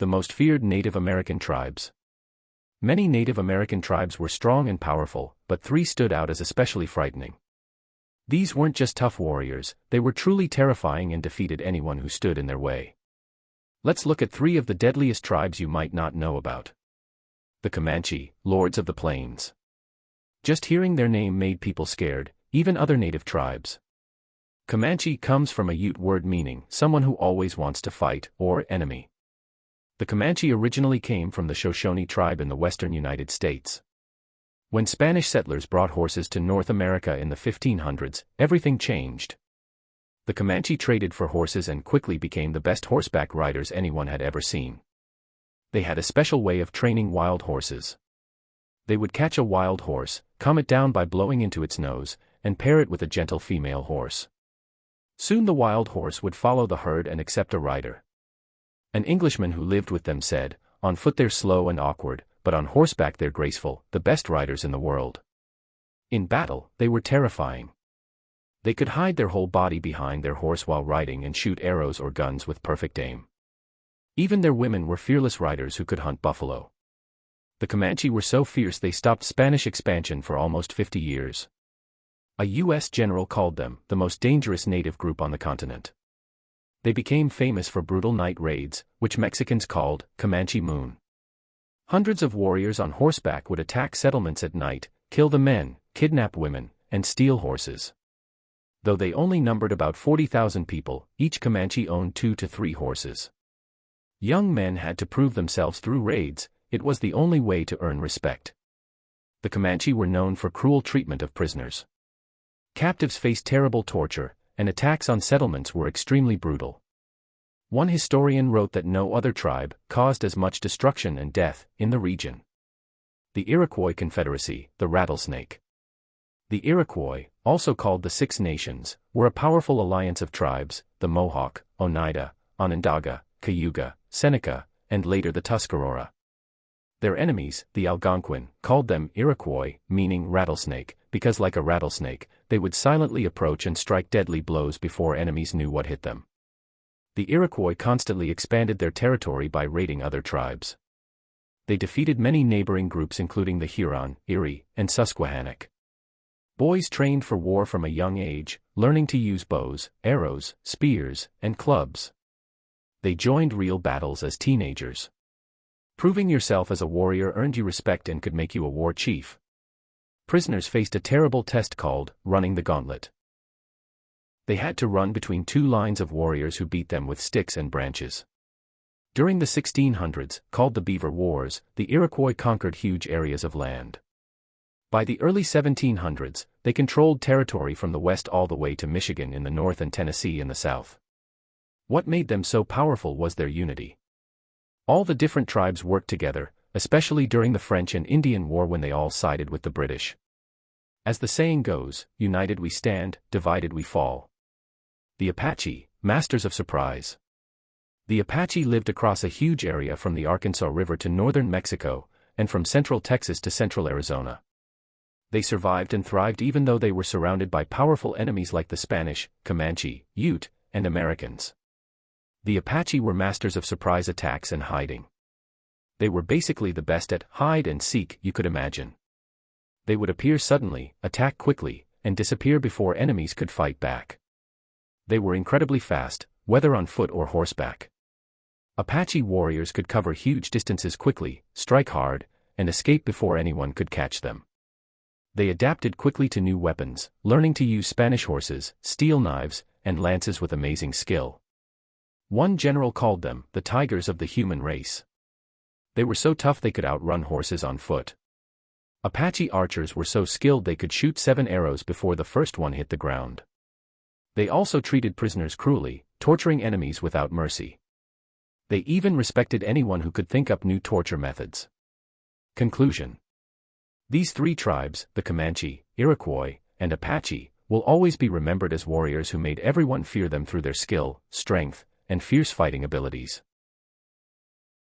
the most feared Native American tribes. Many Native American tribes were strong and powerful, but three stood out as especially frightening. These weren't just tough warriors, they were truly terrifying and defeated anyone who stood in their way. Let's look at three of the deadliest tribes you might not know about. The Comanche, Lords of the Plains. Just hearing their name made people scared, even other native tribes. Comanche comes from a Ute word meaning someone who always wants to fight, or enemy. The Comanche originally came from the Shoshone tribe in the western United States. When Spanish settlers brought horses to North America in the 1500s, everything changed. The Comanche traded for horses and quickly became the best horseback riders anyone had ever seen. They had a special way of training wild horses. They would catch a wild horse, calm it down by blowing into its nose, and pair it with a gentle female horse. Soon the wild horse would follow the herd and accept a rider. An Englishman who lived with them said, "On foot they're slow and awkward, but on horseback they're graceful, the best riders in the world." In battle, they were terrifying. They could hide their whole body behind their horse while riding and shoot arrows or guns with perfect aim. Even their women were fearless riders who could hunt buffalo. The Comanche were so fierce they stopped Spanish expansion for almost 50 years. A U.S. general called them the most dangerous native group on the continent. They became famous for brutal night raids, which Mexicans called Comanche Moon. Hundreds of warriors on horseback would attack settlements at night, kill the men, kidnap women, and steal horses. Though they only numbered about 40,000 people, each Comanche owned 2 to 3 horses. Young men had to prove themselves through raids. It was the only way to earn respect. The Comanche were known for cruel treatment of prisoners. Captives faced terrible torture, and attacks on settlements were extremely brutal. One historian wrote that no other tribe caused as much destruction and death in the region. The Iroquois Confederacy, the rattlesnake. The Iroquois, also called the Six Nations, were a powerful alliance of tribes, the Mohawk, Oneida, Onondaga, Cayuga, Seneca, and later the Tuscarora. Their enemies, the Algonquin, called them Iroquois, meaning rattlesnake, because like a rattlesnake, they would silently approach and strike deadly blows before enemies knew what hit them. The Iroquois constantly expanded their territory by raiding other tribes. They defeated many neighboring groups including the Huron, Erie, and Susquehannock. Boys trained for war from a young age, learning to use bows, arrows, spears, and clubs. They joined real battles as teenagers. Proving yourself as a warrior earned you respect and could make you a war chief. Prisoners faced a terrible test called running the gauntlet. They had to run between 2 lines of warriors who beat them with sticks and branches. During the 1600s, called the Beaver Wars, the Iroquois conquered huge areas of land. By the early 1700s, they controlled territory from the west all the way to Michigan in the north and Tennessee in the south. What made them so powerful was their unity. All the different tribes worked together, especially during the French and Indian War when they all sided with the British. As the saying goes, united we stand, divided we fall. The Apache, masters of surprise. The Apache lived across a huge area from the Arkansas River to northern Mexico, and from central Texas to central Arizona. They survived and thrived even though they were surrounded by powerful enemies like the Spanish, Comanche, Ute, and Americans. The Apache were masters of surprise attacks and hiding. They were basically the best at hide and seek you could imagine. They would appear suddenly, attack quickly, and disappear before enemies could fight back. They were incredibly fast, whether on foot or horseback. Apache warriors could cover huge distances quickly, strike hard, and escape before anyone could catch them. They adapted quickly to new weapons, learning to use Spanish horses, steel knives, and lances with amazing skill. One general called them the tigers of the human race. They were so tough they could outrun horses on foot. Apache archers were so skilled they could shoot 7 arrows before the first one hit the ground. They also treated prisoners cruelly, torturing enemies without mercy. They even respected anyone who could think up new torture methods. Conclusion. These 3 tribes, the Comanche, Iroquois, and Apache, will always be remembered as warriors who made everyone fear them through their skill, strength, and fierce fighting abilities.